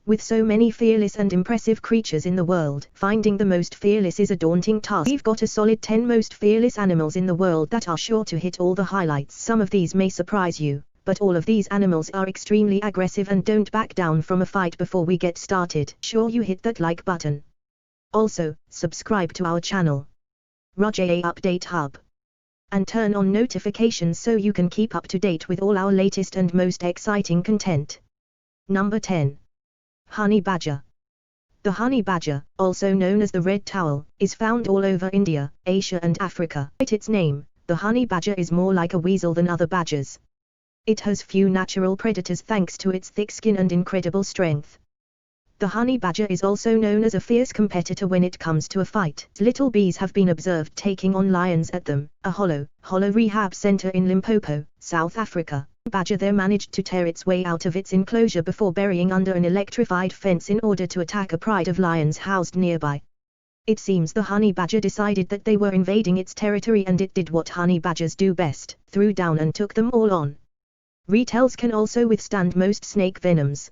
With so many fearless and impressive creatures in the world, finding the most fearless is a daunting task. We've got a solid 10 most fearless animals in the world that are sure to hit all the highlights. Some of these may surprise you, but all of these animals are extremely aggressive and don't back down from a fight. Before we get started, sure you hit that like button. Also, subscribe to our channel, Roger Update Hub, and turn on notifications so you can keep up to date with all our latest and most exciting content. Number 10. Honey badger. The honey badger, also known as the red towel, is found all over India, Asia and Africa. Despite its name, the honey badger is more like a weasel than other badgers. It has few natural predators thanks to its thick skin and incredible strength. The honey badger is also known as a fierce competitor when it comes to a fight. Little bees have been observed taking on lions at them, a hollow rehab center in Limpopo, South Africa. Badger there managed to tear its way out of its enclosure before burying under an electrified fence in order to attack a pride of lions housed nearby. It seems the honey badger decided that they were invading its territory and it did what honey badgers do best, threw down and took them all on. Reptiles can also withstand most snake venoms,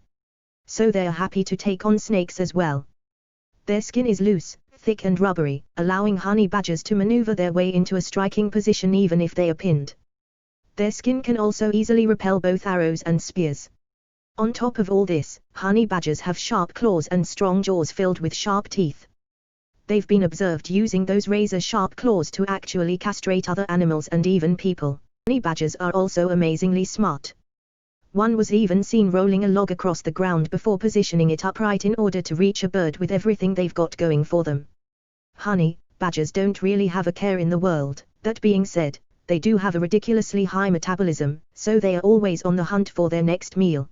so they are happy to take on snakes as well. Their skin is loose, thick and rubbery, allowing honey badgers to maneuver their way into a striking position even if they are pinned. Their skin can also easily repel both arrows and spears. On top of all this, honey badgers have sharp claws and strong jaws filled with sharp teeth. They've been observed using those razor-sharp claws to actually castrate other animals and even people. Honey badgers are also amazingly smart. One was even seen rolling a log across the ground before positioning it upright in order to reach a bird with everything they've got going for them. Honey badgers don't really have a care in the world. That being said, they do have a ridiculously high metabolism, so they are always on the hunt for their next meal,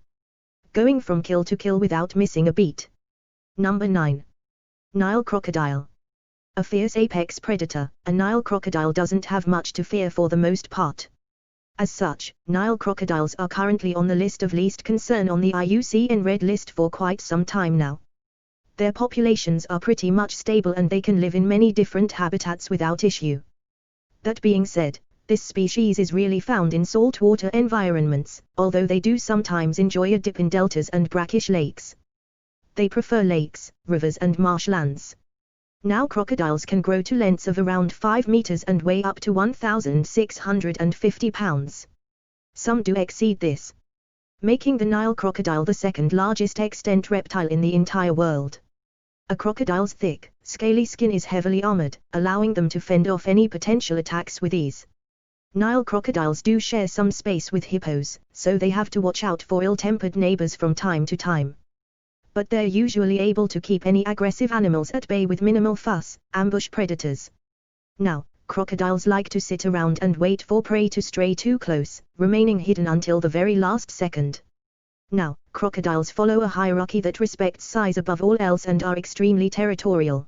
going from kill to kill without missing a beat. Number 9. Nile crocodile. A fierce apex predator, a Nile crocodile doesn't have much to fear for the most part. As such, Nile crocodiles are currently on the list of least concern on the IUCN Red List for quite some time now. Their populations are pretty much stable and they can live in many different habitats without issue. That being said, this species is really found in saltwater environments, although they do sometimes enjoy a dip in deltas and brackish lakes. They prefer lakes, rivers and marshlands. Now crocodiles can grow to lengths of around 5 meters and weigh up to 1,650 pounds. Some do exceed this, making the Nile crocodile the second largest extant reptile in the entire world. A crocodile's thick, scaly skin is heavily armored, allowing them to fend off any potential attacks with ease. Nile crocodiles do share some space with hippos, so they have to watch out for ill-tempered neighbors from time to time. But they're usually able to keep any aggressive animals at bay with minimal fuss, ambush predators. Now, crocodiles like to sit around and wait for prey to stray too close, remaining hidden until the very last second. Now, crocodiles follow a hierarchy that respects size above all else and are extremely territorial.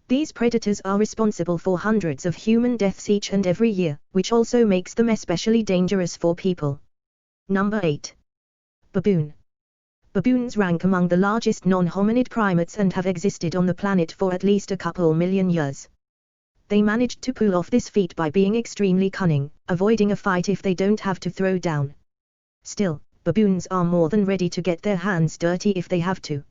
These predators are responsible for hundreds of human deaths each and every year, which also makes them especially dangerous for people. Number 8. Baboon. Baboons rank among the largest non-hominid primates and have existed on the planet for at least a couple million years. They managed to pull off this feat by being extremely cunning, avoiding a fight if they don't have to throw down. Still, baboons are more than ready to get their hands dirty if they have to.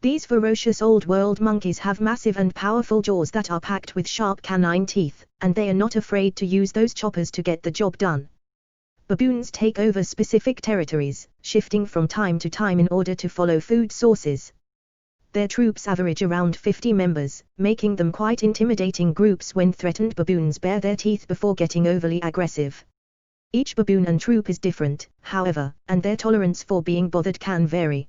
These ferocious old-world monkeys have massive and powerful jaws that are packed with sharp canine teeth, and they are not afraid to use those choppers to get the job done. Baboons take over specific territories, shifting from time to time in order to follow food sources. Their troops average around 50 members, making them quite intimidating groups when threatened. Baboons bare their teeth before getting overly aggressive. Each baboon and troop is different, however, and their tolerance for being bothered can vary.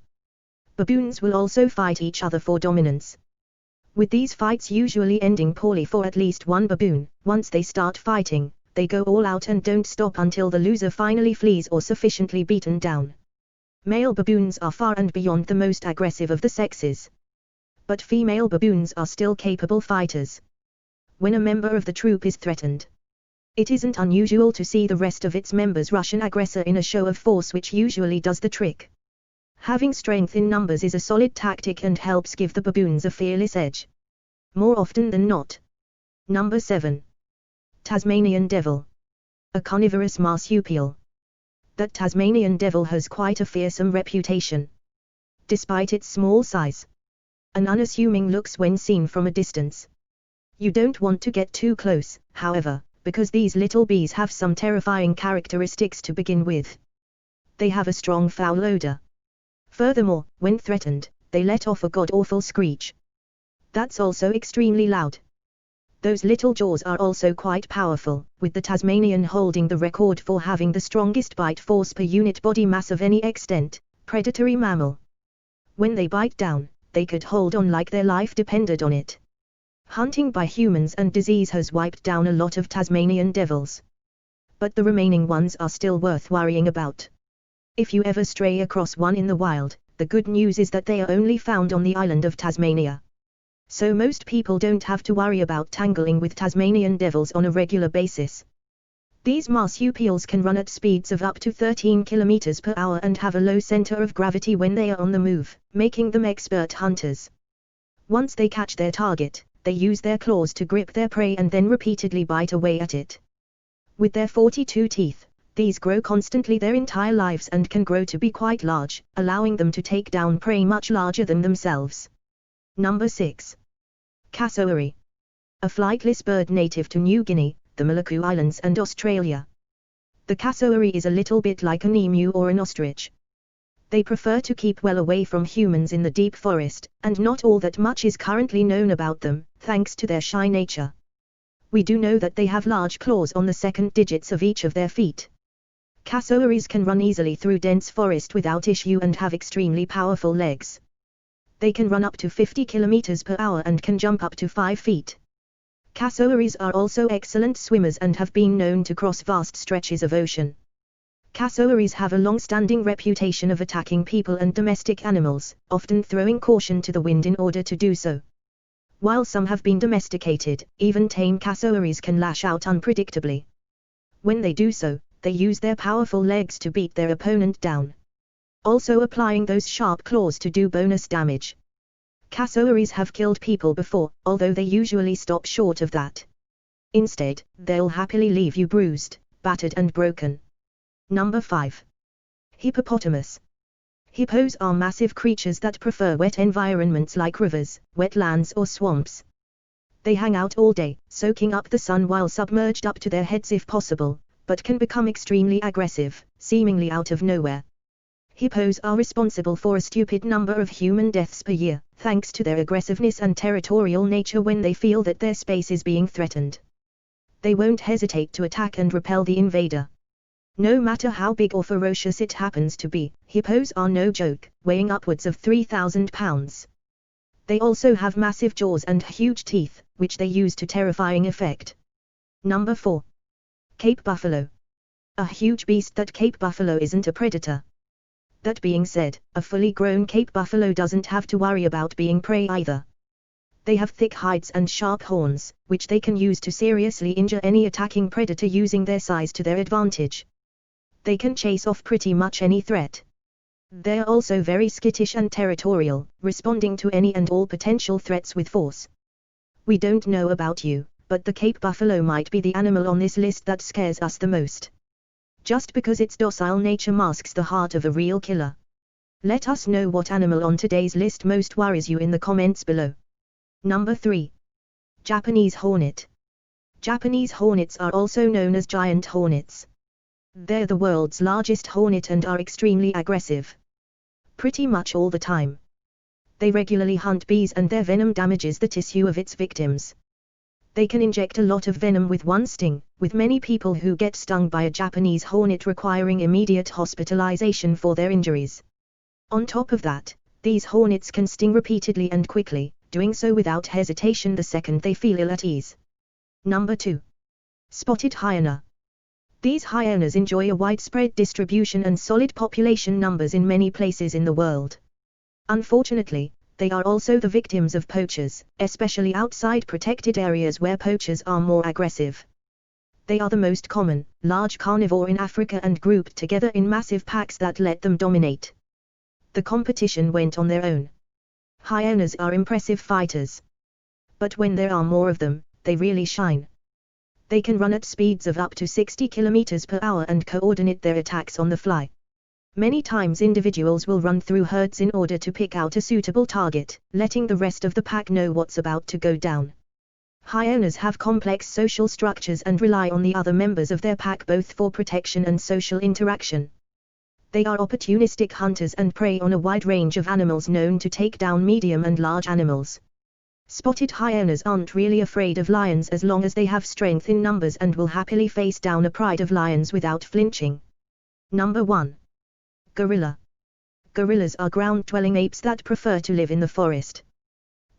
Baboons will also fight each other for dominance, with these fights usually ending poorly for at least one baboon. Once they start fighting, they go all out and don't stop until the loser finally flees or sufficiently beaten down. Male baboons are far and beyond the most aggressive of the sexes, but female baboons are still capable fighters. When a member of the troop is threatened, it isn't unusual to see the rest of its members rush an aggressor in a show of force, which usually does the trick. Having strength in numbers is a solid tactic and helps give the baboons a fearless edge, more often than not. Number 7. Tasmanian devil. A carnivorous marsupial. That Tasmanian devil has quite a fearsome reputation. despite its small size. An unassuming looks when seen from a distance. You don't want to get too close, however, because these little bees have some terrifying characteristics to begin with. They have a strong foul odor. Furthermore, when threatened, they let off a god-awful screech. That's also extremely loud. Those little jaws are also quite powerful, with the Tasmanian holding the record for having the strongest bite force per unit body mass of any extant predatory mammal. When they bite down, they could hold on like their life depended on it. Hunting by humans and disease has wiped down a lot of Tasmanian devils. But the remaining ones are still worth worrying about. If you ever stray across one in the wild, the good news is that they are only found on the island of Tasmania. So most people don't have to worry about tangling with Tasmanian devils on a regular basis. These marsupials can run at speeds of up to 13 km per hour and have a low center of gravity when they are on the move, making them expert hunters. Once they catch their target, they use their claws to grip their prey and then repeatedly bite away at it. With their 42 teeth, these grow constantly their entire lives and can grow to be quite large, allowing them to take down prey much larger than themselves. Number 6. Cassowary. A flightless bird native to New Guinea, the Molucca Islands and Australia. The cassowary is a little bit like an emu or an ostrich. They prefer to keep well away from humans in the deep forest, and not all that much is currently known about them, thanks to their shy nature. We do know that they have large claws on the second digits of each of their feet. Cassowaries can run easily through dense forest without issue and have extremely powerful legs. They can run up to 50 km per hour and can jump up to 5 feet. Cassowaries are also excellent swimmers and have been known to cross vast stretches of ocean. Cassowaries have a long-standing reputation of attacking people and domestic animals, often throwing caution to the wind in order to do so. While some have been domesticated, even tame cassowaries can lash out unpredictably. When they do so, they use their powerful legs to beat their opponent down, also applying those sharp claws to do bonus damage. Cassowaries have killed people before, although they usually stop short of that. Instead, they'll happily leave you bruised, battered and broken. Number 5. Hippopotamus. Hippos are massive creatures that prefer wet environments like rivers, wetlands or swamps. They hang out all day, soaking up the sun while submerged up to their heads if possible, but can become extremely aggressive, seemingly out of nowhere. Hippos are responsible for a stupid number of human deaths per year, thanks to their aggressiveness and territorial nature when they feel that their space is being threatened. They won't hesitate to attack and repel the invader. No matter how big or ferocious it happens to be, hippos are no joke, weighing upwards of 3,000 pounds. They also have massive jaws and huge teeth, which they use to terrifying effect. Number 4. Cape buffalo. A huge beast. That Cape buffalo isn't a predator. That being said, a fully grown Cape buffalo doesn't have to worry about being prey either. They have thick hides and sharp horns, which they can use to seriously injure any attacking predator using their size to their advantage. They can chase off pretty much any threat. They are also very skittish and territorial, responding to any and all potential threats with force. We don't know about you, but the Cape buffalo might be the animal on this list that scares us the most. Just because its docile nature masks the heart of a real killer. Let us know what animal on today's list most worries you in the comments below. Number 3. Japanese hornet. Japanese hornets are also known as giant hornets. They're the world's largest hornet and are extremely aggressive. Pretty much all the time. They regularly hunt bees and their venom damages the tissue of its victims. They can inject a lot of venom with one sting, with many people who get stung by a Japanese hornet requiring immediate hospitalization for their injuries. On top of that, these hornets can sting repeatedly and quickly, doing so without hesitation the second they feel ill at ease. Number 2. Spotted hyena. These hyenas enjoy a widespread distribution and solid population numbers in many places in the world. Unfortunately, they are also the victims of poachers, especially outside protected areas where poachers are more aggressive. They are the most common, large carnivore in Africa and grouped together in massive packs that let them dominate. The competition went on their own. Hyenas are impressive fighters. But when there are more of them, they really shine. They can run at speeds of up to 60 km per hour and coordinate their attacks on the fly. Many times individuals will run through herds in order to pick out a suitable target, letting the rest of the pack know what's about to go down. Hyenas have complex social structures and rely on the other members of their pack both for protection and social interaction. They are opportunistic hunters and prey on a wide range of animals known to take down medium and large animals. Spotted hyenas aren't really afraid of lions as long as they have strength in numbers and will happily face down a pride of lions without flinching. Number 1. Gorilla. Gorillas are ground-dwelling apes that prefer to live in the forest.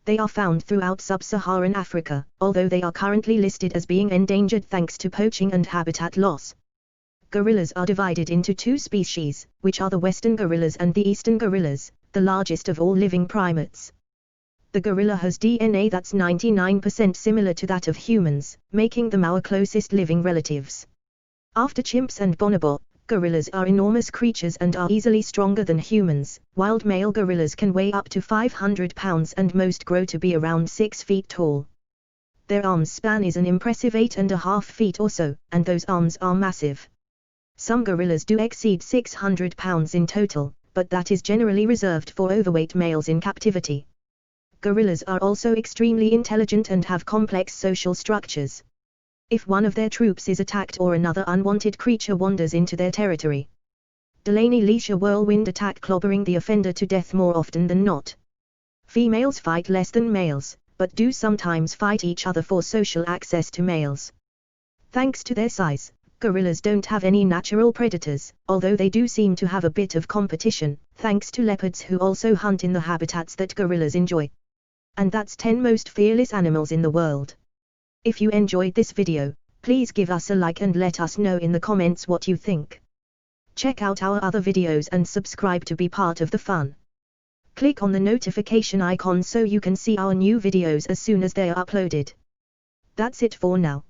They are found throughout sub-Saharan Africa, although they are currently listed as being endangered thanks to poaching and habitat loss. Gorillas are divided into two species, which are the western gorillas and the eastern gorillas, the largest of all living primates. The gorilla has DNA that's 99% similar to that of humans, making them our closest living relatives. After chimps and bonobo, gorillas are enormous creatures and are easily stronger than humans. Wild male gorillas can weigh up to 500 pounds and most grow to be around 6 feet tall. Their arm span is an impressive 8.5 feet or so, and those arms are massive. Some gorillas do exceed 600 pounds in total, but that is generally reserved for overweight males in captivity. Gorillas are also extremely intelligent and have complex social structures. If one of their troops is attacked or another unwanted creature wanders into their territory, Delaney leash a whirlwind attack, clobbering the offender to death more often than not. Females fight less than males, but do sometimes fight each other for social access to males. Thanks to their size, gorillas don't have any natural predators, although they do seem to have a bit of competition, thanks to leopards who also hunt in the habitats that gorillas enjoy. And that's 10 most fearless animals in the world. If you enjoyed this video, please give us a like and let us know in the comments what you think. Check out our other videos and subscribe to be part of the fun. Click on the notification icon so you can see our new videos as soon as they are uploaded. That's it for now.